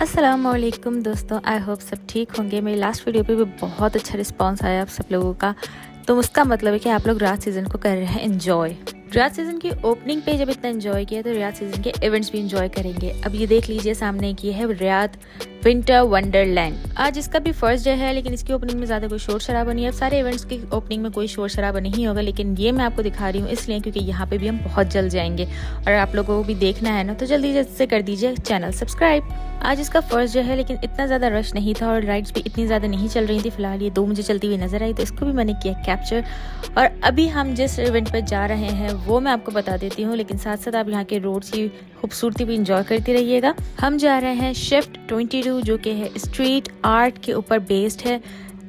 अस्सलामुअलैकुम दोस्तों, I hope सब ठीक होंगे। मेरी लास्ट वीडियो पे भी बहुत अच्छा रिस्पांस आया आप सब लोगों का, तो उसका मतलब है कि आप लोग रात सीज़न को कर रहे हैं एंजॉय। रात सीज़न की ओपनिंग पे जब इतना एंजॉय किया तो रात सीज़न के इवेंट्स भी एंजॉय करेंगे। अब ये देख लीजिए सामने की है रियाद विंटर वंडरलैंड। आज इसका भी फर्स्ट डे है, लेकिन इसकी ओपनिंग में ज़्यादा कोई शोर शराबा नहीं है। अब सारे इवेंट्स की ओपनिंग में कोई शोर शराबा नहीं होगा, लेकिन ये मैं आपको दिखा रही हूँ इसलिए क्योंकि यहाँ पे भी हम बहुत जल्द जाएंगे और आप लोगों को भी देखना है ना, तो जल्दी से कर दीजिए चैनल सब्सक्राइब। आज इसका फर्स्ट डे है, लेकिन इतना ज़्यादा रश नहीं था और राइड्स भी इतनी ज़्यादा नहीं चल रही थी। फिलहाल ये 2 मुझे चलती हुई नजर आई, तो इसको भी मैंने किया कैप्चर। और अभी हम जिस इवेंट पर जा रहे हैं वो मैं आपको बता देती हूँ, लेकिन साथ साथ आप यहाँ के रोड्स की खूबसूरती भी इंजॉय करती रहिएगा। हम जा रहे हैं शिफ्ट 22 जो कि है स्ट्रीट आर्ट के ऊपर बेस्ड है।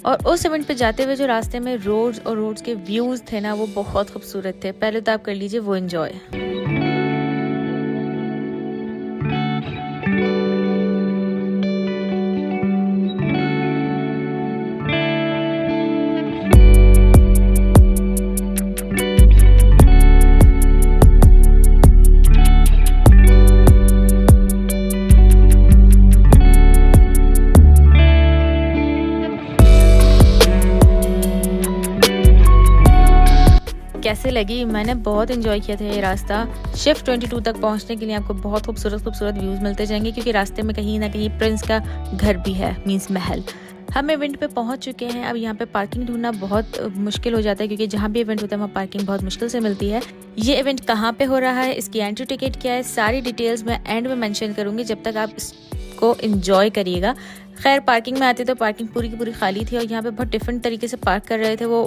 और उस इवेंट पे जाते हुए जो रास्ते में रोड्स और रोड्स के व्यूज़ थे ना, वो बहुत खूबसूरत थे। पहले तो आप कर लीजिए वो एंजॉय। कैसे लगी? मैंने बहुत एंजॉय किया था ये रास्ता। शिफ्ट 22 तक पहुंचने के लिए आपको बहुत खूबसूरत खूबसूरत व्यूज़ मिलते जाएंगे, क्योंकि रास्ते में कहीं ना कहीं प्रिंस का घर भी है, मीन्स महल। हम इवेंट पे पहुंच चुके हैं। अब यहाँ पे पार्किंग ढूंढना बहुत मुश्किल हो जाता है, क्योंकि जहाँ भी इवेंट होता है वहाँ पार्किंग बहुत मुश्किल से मिलती है। ये इवेंट कहाँ पे हो रहा है, इसकी एंट्री टिकट क्या है, सारी डिटेल्स मैं एंड में मेंशन करूँगी, जब तक आप इसको एंजॉय करिएगा। खैर पार्किंग में आते तो पार्किंग पूरी की पूरी खाली थी और यहाँ पे बहुत डिफरेंट तरीके से पार्क कर रहे थे। वो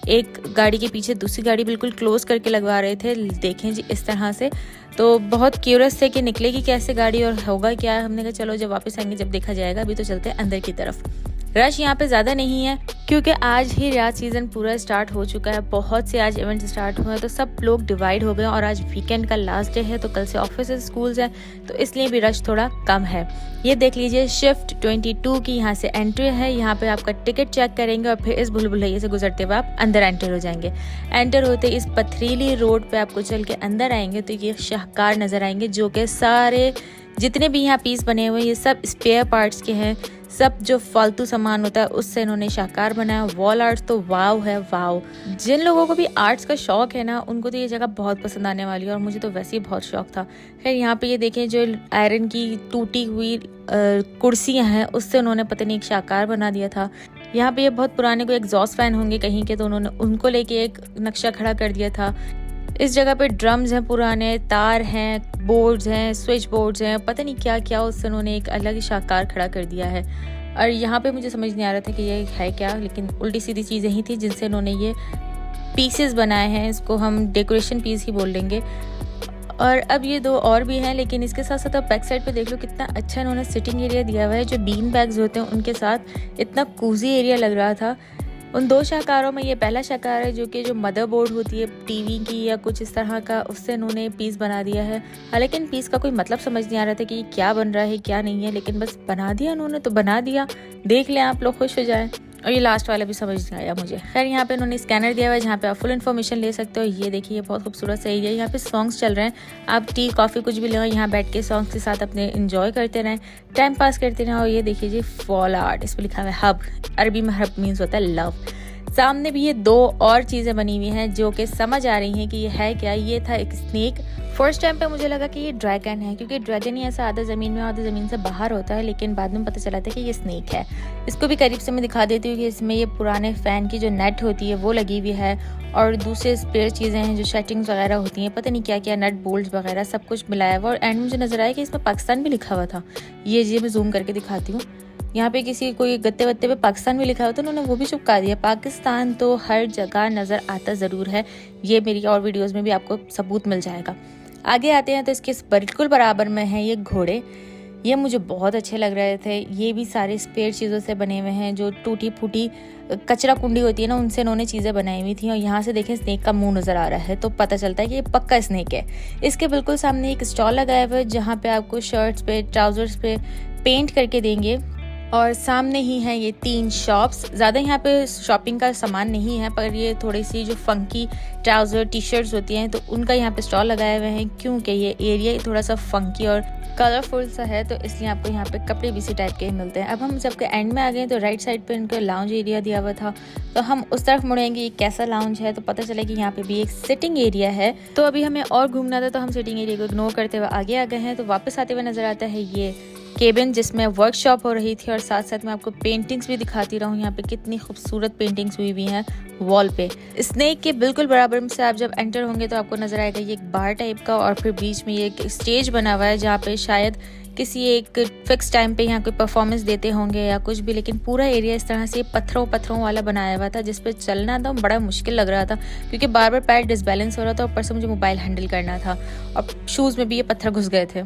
एक गाड़ी के पीछे दूसरी गाड़ी बिल्कुल क्लोज करके लगवा रहे थे, देखें जी इस तरह से। तो बहुत क्यूरियस थे कि निकलेगी कैसे गाड़ी और होगा क्या। हमने कहा चलो जब वापस आएंगे जब देखा जाएगा, अभी तो चलते हैं अंदर की तरफ। रश यहाँ पे ज़्यादा नहीं है, क्योंकि आज ही रात सीज़न पूरा स्टार्ट हो चुका है। बहुत से आज इवेंट स्टार्ट हुए हैं, तो सब लोग डिवाइड हो गए और आज वीकेंड का लास्ट डे है, तो कल से ऑफिस स्कूल्स हैं, तो इसलिए भी रश थोड़ा कम है। ये देख लीजिए शिफ्ट 22 की यहाँ से एंट्री है। यहाँ पे आपका टिकट चेक करेंगे और फिर इस भूल भुलैया से गुजरते हुए आप अंदर एंटर हो जाएंगे। एंटर होते इस पथरीली रोड पे आपको चल के अंदर आएंगे तो ये शाहकार नज़र आएंगे, जो कि सारे जितने भी यहाँ पीस बने हुए ये सब स्पेयर पार्ट्स के हैं। सब जो फालतू सामान होता है उससे इन्होंने शाहकार बनाया। वॉल आर्ट्स तो वाव है, वाव। जिन लोगों को भी आर्ट्स का शौक है ना, उनको तो ये जगह बहुत पसंद आने वाली है, और मुझे तो वैसे ही बहुत शौक था। खैर यहाँ पे ये देखें जो आयरन की टूटी हुई कुर्सियाँ हैं, उससे उन्होंने पता नहीं एक शाहकार बना दिया था। यहाँ पे ये बहुत पुराने कोई एग्जॉस्ट फैन होंगे कहीं के, तो उन्होंने उनको लेके एक नक्शा खड़ा कर दिया था। इस जगह पे ड्रम्स हैं पुराने, तार हैं, बोर्ड्स हैं, स्विच बोर्ड्स हैं, पता नहीं क्या क्या, उससे उन्होंने एक अलग ही शाहकार खड़ा कर दिया है। और यहाँ पे मुझे समझ नहीं आ रहा था कि ये है क्या, लेकिन उल्टी सीधी चीज़ें ही थी जिनसे उन्होंने ये पीसेस बनाए हैं। इसको हम डेकोरेशन पीस ही बोल लेंगे। और अब ये 2 और भी हैं, लेकिन इसके साथ साथ आप बैक साइड पे देख लो कितना अच्छा इन्होंने सिटिंग एरिया दिया हुआ है। जो बीन बैग्स होते हैं उनके साथ इतना कूजी एरिया लग रहा था। उन 2 शाहकारों में ये पहला शाहकार है, जो कि जो मदरबोर्ड होती है टीवी की या कुछ इस तरह का, उससे इन्होंने पीस बना दिया है। हालांकि इन पीस का कोई मतलब समझ नहीं आ रहा था कि ये क्या बन रहा है क्या नहीं है, लेकिन बस बना दिया उन्होंने, तो बना दिया। देख लें आप लोग, खुश हो जाएं। और ये लास्ट वाला भी समझ नहीं आया मुझे। खैर यहाँ पे इन्होंने स्कैनर दिया हुआ है, जहाँ पे आप फुल इन्फॉर्मेशन ले सकते हो। ये देखिए बहुत खूबसूरत सा एरिया। यहाँ पे सॉन्ग्स चल रहे हैं, आप टी कॉफ़ी कुछ भी लें, यहाँ बैठ के सॉन्ग्स के साथ अपने इंजॉय करते रहें, टाइम पास करते रहें। और ये देखिए जी वॉल आर्ट, इस पर लिखा हुआ है हब। अरबी में हब मीन्स होता है लव। सामने भी ये 2 और चीज़ें बनी हुई हैं जो कि समझ आ रही हैं कि ये है क्या। ये था एक स्नेक। फर्स्ट टाइम पे मुझे लगा कि ये ड्रैगन है, क्योंकि ड्रैगन ही ऐसा आधा ज़मीन में आधा ज़मीन से बाहर होता है, लेकिन बाद में पता चला था कि ये स्नेक है। इसको भी करीब से मैं दिखा देती हूँ कि इसमें ये पुराने फ़ैन की जो नेट होती है वो लगी हुई है, और दूसरे स्पेयर चीज़ें हैं जो सेटिंग्स वगैरह होती हैं, पता नहीं क्या क्या, नट बोल्ट वगैरह सब कुछ मिलाया हुआ। और एंड मुझे नज़र आया कि इसमें पाकिस्तान भी लिखा हुआ था। ये मैं जूम करके दिखाती हूँ। यहाँ पे किसी कोई गत्ते वत्ते पे पाकिस्तान भी लिखा हुआ था, उन्होंने वो भी चिपका दिया। पाकिस्तान तो हर जगह नज़र आता ज़रूर है, ये मेरी और वीडियोस में भी आपको सबूत मिल जाएगा। आगे आते हैं तो इसके बिल्कुल बराबर में है ये घोड़े। ये मुझे बहुत अच्छे लग रहे थे। ये भी सारे स्पेयर चीज़ों से बने हुए हैं, जो टूटी फूटी कचरा कुंडी होती है ना, उनसे इन्होंने चीज़ें बनाई हुई थी। और यहाँ से देखें स्नेक का मुंह नज़र आ रहा है, तो पता चलता है कि ये पक्का स्नेक है। इसके बिल्कुल सामने एक स्टॉल लगाया हुआ है, जहाँ पे आपको शर्ट्स पे ट्राउजर्स पे पेंट करके देंगे। और सामने ही है ये 3 शॉप्स। ज़्यादा यहाँ पे शॉपिंग का सामान नहीं है, पर ये थोड़ी सी जो फंकी ट्राउज़र टी शर्ट्स होती हैं तो उनका यहाँ पे स्टॉल लगाए हुए हैं, क्योंकि ये एरिया थोड़ा सा फंकी और कलरफुल सा है, तो इसलिए आपको यहाँ पे कपड़े भी इसी टाइप के ही मिलते हैं। अब हम जब के एंड में आ गए तो राइट साइड पे इनका लाउंज एरिया दिया हुआ था, तो हम उस तरफ मुड़ेंगे। ये कैसा लाउंज है तो पता चला कि यहाँ पे भी एक सिटिंग एरिया है। तो अभी हमें और घूमना था, तो हम सिटिंग एरिया को इग्नोर करते हुए आगे आ गए हैं। तो वापस आते हुए नजर आता है ये केबिन, जिसमें वर्कशॉप हो रही थी, और साथ साथ मैं आपको पेंटिंग्स भी दिखाती रहूँ। यहाँ पे कितनी खूबसूरत पेंटिंग्स हुई हैं वॉल पे। स्नेक के बिल्कुल बराबर में से आप जब एंटर होंगे तो आपको नजर आएगा ये एक बार टाइप का, और फिर बीच में ये एक स्टेज बना हुआ है जहाँ पे शायद किसी एक फिक्स टाइम पे यहाँ कोई परफॉर्मेंस देते होंगे या कुछ भी। लेकिन पूरा एरिया इस तरह से पत्थरों वाला बनाया हुआ था, जिसपे चलना तो बड़ा मुश्किल लग रहा था, क्योंकि बार बार पैर डिसबैलेंस हो रहा था। ऊपर से मुझे मोबाइल हैंडल करना था और शूज़ में भी ये पत्थर घुस गए थे।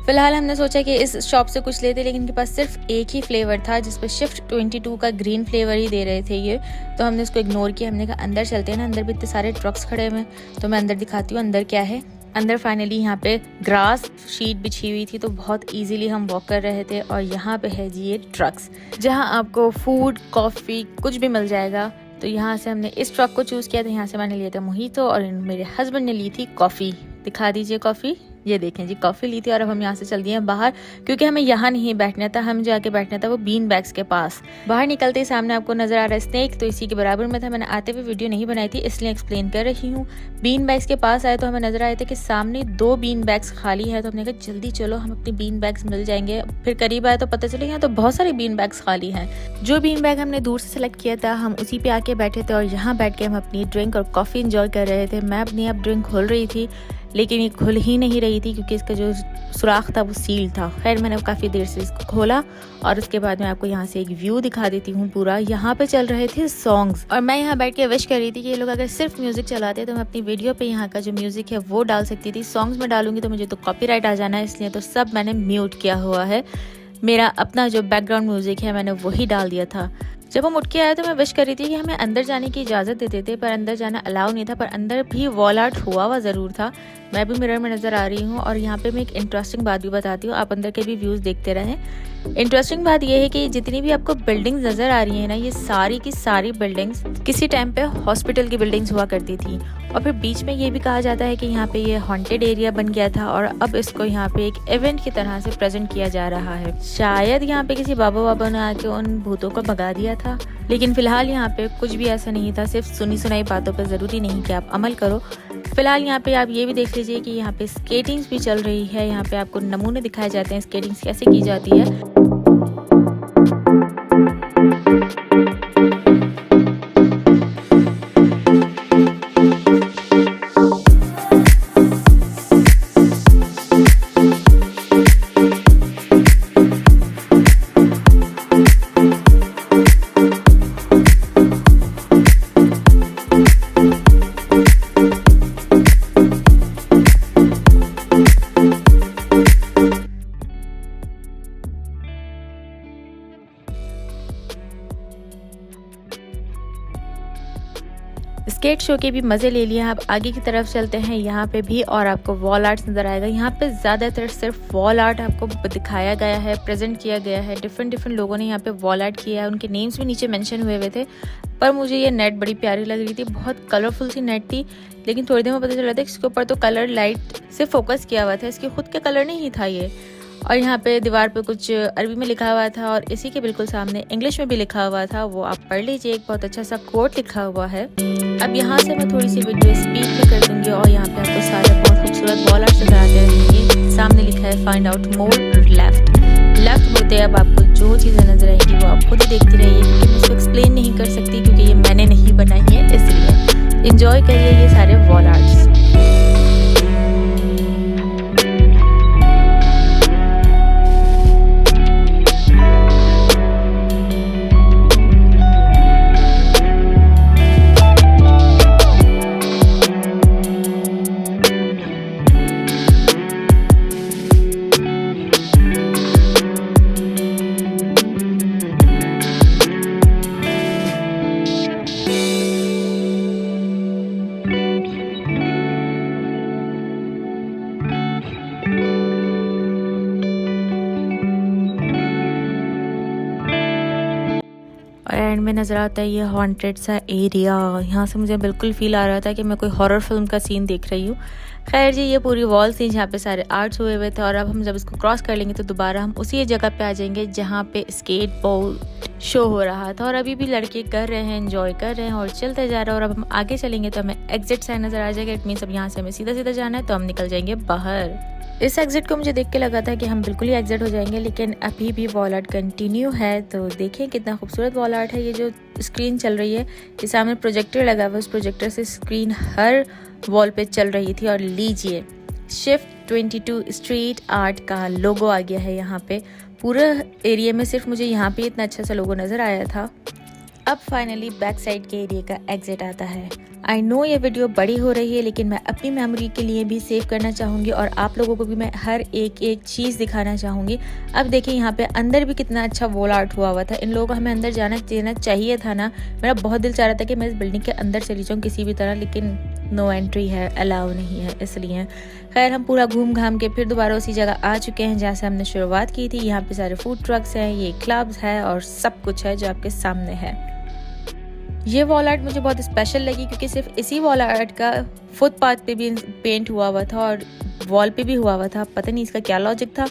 फिलहाल हमने सोचा कि इस शॉप से कुछ लेते, लेकिन इनके पास सिर्फ एक ही फ्लेवर था, जिसपे शिफ्ट 22 का ग्रीन फ्लेवर ही दे रहे थे ये। तो हमने इसको इग्नोर किया। हमने कहा अंदर चलते हैं ना, अंदर भी इतने सारे ट्रक्स खड़े हुए हैं, तो मैं अंदर दिखाती हूँ अंदर क्या है। अंदर फाइनली यहाँ पे ग्रास शीट बिछी हुई थी, तो बहुत इजीली हम वॉक कर रहे थे। और यहाँ पे है जी ये ट्रक्स, जहाँ आपको फूड, कॉफ़ी कुछ भी मिल जाएगा। तो यहाँ से हमने इस ट्रक को चूज़ किया था। यहाँ से मैंने लिया था मोहितो और मेरे हस्बैंड ने ली थी कॉफ़ी। दिखा दीजिए कॉफ़ी, ये देखें जी कॉफ़ी ली थी। और अब हम यहाँ से चल दिए हैं बाहर, क्योंकि हमें यहाँ नहीं बैठना था, हम जाके बैठना था वो बीन बैग्स के पास। बाहर निकलते ही सामने आपको नजर आ रहा है स्नेक, तो इसी के बराबर में था। मैंने आते हुए वीडियो नहीं बनाई थी, इसलिए एक्सप्लेन कर रही हूँ। बीन बैग्स के पास आए तो हमें नजर आए थे कि सामने 2 बीन बैग्स खाली है, तो हमने कहा जल्दी चलो, हम अपनी बीन बैग्स मिल जाएंगे। फिर करीब आए तो पता चले यहाँ तो बहुत सारे बीन बैग्स खाली हैं। जो बीन बैग हमने दूर से सेलेक्ट किया था, हम उसी पे आके बैठे थे और यहाँ बैठ के हम अपनी ड्रिंक और कॉफ़ी इंजॉय कर रहे थे। मैं अपनी अब ड्रिंक खोल रही थी, लेकिन ये खुल ही नहीं रही थी, क्योंकि इसका जो सुराख था वो सील था। खैर मैंने काफ़ी देर से इसको खोला, और उसके बाद मैं आपको यहाँ से एक व्यू दिखा देती हूँ पूरा। यहाँ पे चल रहे थे सॉन्ग्स, और मैं यहाँ बैठ के विश कर रही थी कि ये लोग अगर सिर्फ म्यूजिक चलाते तो मैं अपनी वीडियो पे यहाँ का जो म्यूजिक है वो डाल सकती थी। सॉन्ग्स में डालूंगी तो मुझे तो कॉपीराइट आ जाना है, इसलिए तो सब मैंने म्यूट किया हुआ है। मेरा अपना जो बैकग्राउंड म्यूजिक है मैंने वही डाल दिया था। जब हम उठ के आए तो मैं विश कर रही थी कि हमें अंदर जाने की इजाज़त देते थे, पर अंदर जाना अलाउ नहीं था। पर अंदर भी वॉल आर्ट हुआ हुआ ज़रूर था। मैं भी मिरर में नज़र आ रही हूँ। और यहाँ पे मैं एक इंटरेस्टिंग बात भी बताती हूँ, आप अंदर के भी व्यूज़ देखते रहें। इंटरेस्टिंग बात यह है कि जितनी भी आपको बिल्डिंग्स नज़र आ रही हैं ना, ये सारी की सारी बिल्डिंग्स किसी टाइम पे हॉस्पिटल की बिल्डिंग्स हुआ करती थी। और फिर बीच में ये भी कहा जाता है कि यहाँ पे ये हॉन्टेड एरिया बन गया था, और अब इसको यहाँ पे एक इवेंट की तरह से प्रेजेंट किया जा रहा है। शायद यहाँ पे किसी बाबा ने आके उन भूतों को भगा दिया था, लेकिन फिलहाल यहाँ पे कुछ भी ऐसा नहीं था। सिर्फ सुनी सुनाई बातों पर ज़रूरी नहीं कि आप अमल करो। फिलहाल यहाँ पे आप ये भी देख लीजिए कि यहाँ पे स्केटिंग्स भी चल रही है। यहाँ पे आपको नमूने दिखाए जाते हैं स्केटिंग्स कैसे की जाती है। स्केट शो के भी मज़े ले लिए। आप आगे की तरफ चलते हैं, यहाँ पे भी और आपको वॉल आर्ट नज़र आएगा। यहाँ पे ज़्यादातर सिर्फ वॉल आर्ट आपको दिखाया गया है, प्रेजेंट किया गया है। डिफरेंट लोगों ने यहाँ पे वॉल आर्ट किया है, उनके नेम्स भी नीचे मेंशन हुए थे। पर मुझे ये नेट बड़ी प्यारी लग रही थी, बहुत कलरफुल सी नेट थी। लेकिन थोड़ी देर में पता चला था इसके ऊपर तो कलर लाइट से फोकस किया हुआ था, इसके खुद के कलर नहीं था ये। और यहाँ पे दीवार पे कुछ अरबी में लिखा हुआ था, और इसी के बिल्कुल सामने इंग्लिश में भी लिखा हुआ था, वो आप पढ़ लीजिए। एक बहुत अच्छा सा कोट लिखा हुआ है। अब यहाँ से मैं थोड़ी सी वीडियो स्पीड में कर दूंगी, और यहाँ पे आपको सारे बहुत खूबसूरत वॉल आर्ट नजर आते रहेंगे। सामने लिखा है फाइंड आउट मोर लेफ्ट मुड़ते अब आपको जो चीज़ें नजर आएंगी वो आप खुद ही देखती रहिए, क्योंकि मैं इसको एक्सप्लेन नहीं कर सकती, क्योंकि ये मैंने नहीं बनाई है। इसलिए इंजॉय करिए ये सारे वॉल आर्ट्स। बैकग्राउंड में नज़र आता है ये हॉन्टेड सा एरिया। यहाँ से मुझे बिल्कुल फील आ रहा था कि मैं कोई हॉरर फिल्म का सीन देख रही हूँ। खैर जी, ये पूरी वॉल थी जहाँ पे सारे आर्ट्स हुए हुए थे और अब हम जब इसको क्रॉस कर लेंगे तो दोबारा हम उसी जगह पे आ जाएंगे जहाँ पे स्केट बोर्ड शो हो रहा था। और अभी भी लड़के कर रहे हैं, एंजॉय कर रहे हैं और चलते जा रहे हैं। और अब हम आगे चलेंगे तो हमें एग्जिट साइन नज़र आ जाएगा। इट मीन्स अब यहाँ से हमें सीधा सीधा जाना है, तो हम निकल जाएंगे बाहर। इस एग्जिट को मुझे देख के लगा था कि हम बिल्कुल ही एग्जिट हो जाएंगे, लेकिन अभी भी वॉल आर्ट कंटिन्यू है। तो देखिए कितना खूबसूरत वॉल आर्ट है। ये जो स्क्रीन चल रही है, ये सामने प्रोजेक्टर लगा हुआ है, उस प्रोजेक्टर से स्क्रीन हर वॉल पे चल रही थी। और लीजिए, शिफ्ट 22 स्ट्रीट आर्ट का लोगो आ गया है यहाँ पे। पूरा एरिया में सिर्फ मुझे यहाँ पे इतना अच्छा सा लोगो नज़र आया था। अब फाइनली बैक साइड के एरिया का एग्जिट आता है। आई नो ये वीडियो बड़ी हो रही है, लेकिन मैं अपनी मेमोरी के लिए भी सेव करना चाहूँगी और आप लोगों को भी मैं हर एक चीज़ दिखाना चाहूँगी। अब देखिए यहाँ पे अंदर भी कितना अच्छा वॉल आर्ट हुआ था। इन लोगों को हमें अंदर जाना देना चाहिए था ना। मेरा बहुत दिल चाह रहा था कि मैं इस बिल्डिंग के अंदर चली जाऊँ किसी भी तरह, लेकिन नो एंट्री है, अलाउ नहीं है, इसलिए। खैर हम पूरा घूम घाम के फिर दोबारा उसी जगह आ चुके हैं जहाँ से हमने शुरुआत की थी। यहाँ पे सारे फूड ट्रक्स हैं, ये क्लब्स है और सब कुछ है जो आपके सामने है। ये वॉल आर्ट मुझे बहुत स्पेशल लगी क्योंकि सिर्फ इसी वॉल आर्ट का फुटपाथ पे भी पेंट हुआ था और वॉल पे भी हुआ था। पता नहीं इसका क्या लॉजिक था,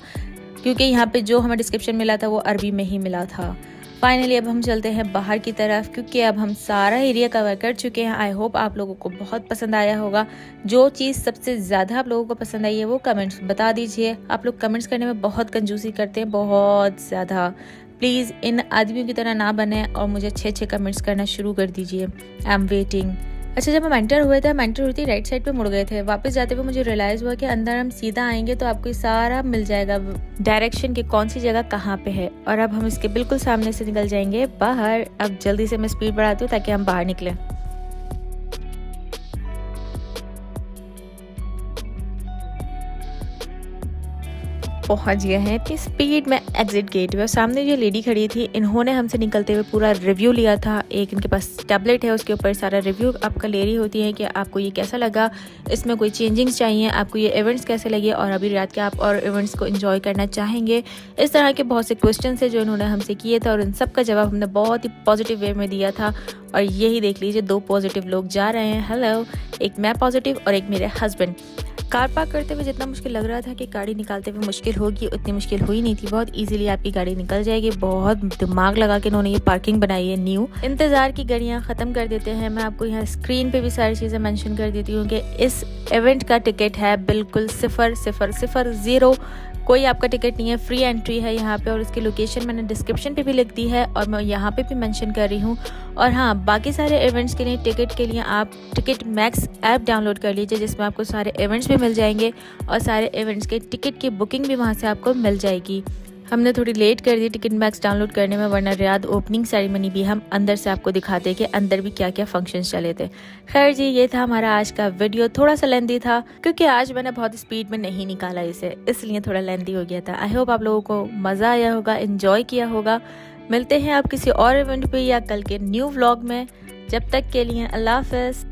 क्योंकि यहाँ पे जो हमें डिस्क्रिप्शन मिला था वो अरबी में ही मिला था। फाइनली अब हम चलते हैं बाहर की तरफ, क्योंकि अब हम सारा एरिया कवर कर चुके हैं। आई होप आप लोगों को बहुत पसंद आया होगा। जो चीज़ सबसे ज़्यादा आप लोगों को पसंद आई है वो कमेंट्स बता दीजिए। आप लोग कमेंट्स करने में बहुत कंजूसी करते हैं, बहुत ज़्यादा। प्लीज़ इन आदमियों की तरह ना बने और मुझे अच्छे कमेंट्स करना शुरू कर दीजिए। I am waiting. अच्छा, जब हम एंटर हुए थे, हम एंटर हुई थी राइट साइड पे मुड़ गए थे। वापस जाते हुए मुझे रियलाइज़ हुआ कि अंदर हम सीधा आएंगे तो आपको सारा मिल जाएगा डायरेक्शन कि कौन सी जगह कहाँ पे है। और अब हम इसके बिल्कुल सामने से निकल जाएंगे बाहर। अब जल्दी से मैं स्पीड बढ़ाती हूँ ताकि हम बाहर निकलें। पहुंच गए हैं इतनी स्पीड में एग्जिट गेट में। सामने जो लेडी खड़ी थी, इन्होंने हमसे निकलते हुए पूरा रिव्यू लिया था। एक इनके पास टैबलेट है, उसके ऊपर सारा रिव्यू आपका ले रही होती है कि आपको ये कैसा लगा, इसमें कोई चेंजिंग्स चाहिए, आपको ये इवेंट्स कैसे लगे और अभी रात के आप और इवेंट्स को एंजॉय करना चाहेंगे। इस तरह के बहुत से क्वेश्चन है जो इन्होंने हमसे किए थे और इन सब का जवाब हमने बहुत ही पॉजिटिव वे में दिया था। और यही देख लीजिए, 2 पॉजिटिव लोग जा रहे हैं। हेलो, एक मैं पॉजिटिव और एक मेरे हस्बैंड। कार पार्क करते हुए जितना मुश्किल लग रहा था कि गाड़ी निकालते हुए मुश्किल होगी, उतनी मुश्किल हुई नहीं थी। बहुत इजीली आपकी गाड़ी निकल जाएगी। बहुत दिमाग लगा के इन्होंने ये पार्किंग बनाई है न्यू। इंतज़ार की गाड़ियाँ ख़त्म कर देते हैं। मैं आपको यहाँ स्क्रीन पे भी सारी चीज़ें मेंशन कर देती हूँ कि इस इवेंट का टिकट है बिल्कुल 0 कोई आपका टिकट नहीं है, फ्री एंट्री है यहाँ पे। और इसकी लोकेशन मैंने डिस्क्रिप्शन पे भी लिख दी है और मैं यहाँ पे भी मेंशन कर रही हूँ। और हाँ, बाकी सारे इवेंट्स के लिए टिकट के लिए आप टिकट मैक्स ऐप डाउनलोड कर लीजिए, जिसमें आपको सारे इवेंट्स भी मिल जाएंगे और सारे इवेंट्स के टिकट की बुकिंग भी वहाँ से आपको मिल जाएगी। हमने थोड़ी लेट कर दी टिकट मैक्स डाउनलोड करने में, वरना रियाद ओपनिंग सेरेमनी भी हम अंदर से आपको दिखाते कि अंदर भी क्या क्या फंक्शंस चले थे। खैर जी, ये था हमारा आज का वीडियो। थोड़ा सा लेंदी था क्योंकि आज मैंने बहुत स्पीड में नहीं निकाला इसे, इसलिए थोड़ा लेंदी हो गया था। आई होप आप लोगों को मज़ा आया होगा, एंजॉय किया होगा। मिलते हैं आप किसी और इवेंट पे या कल के न्यू व्लॉग में। जब तक के लिए अल्लाह हाफ़िज़।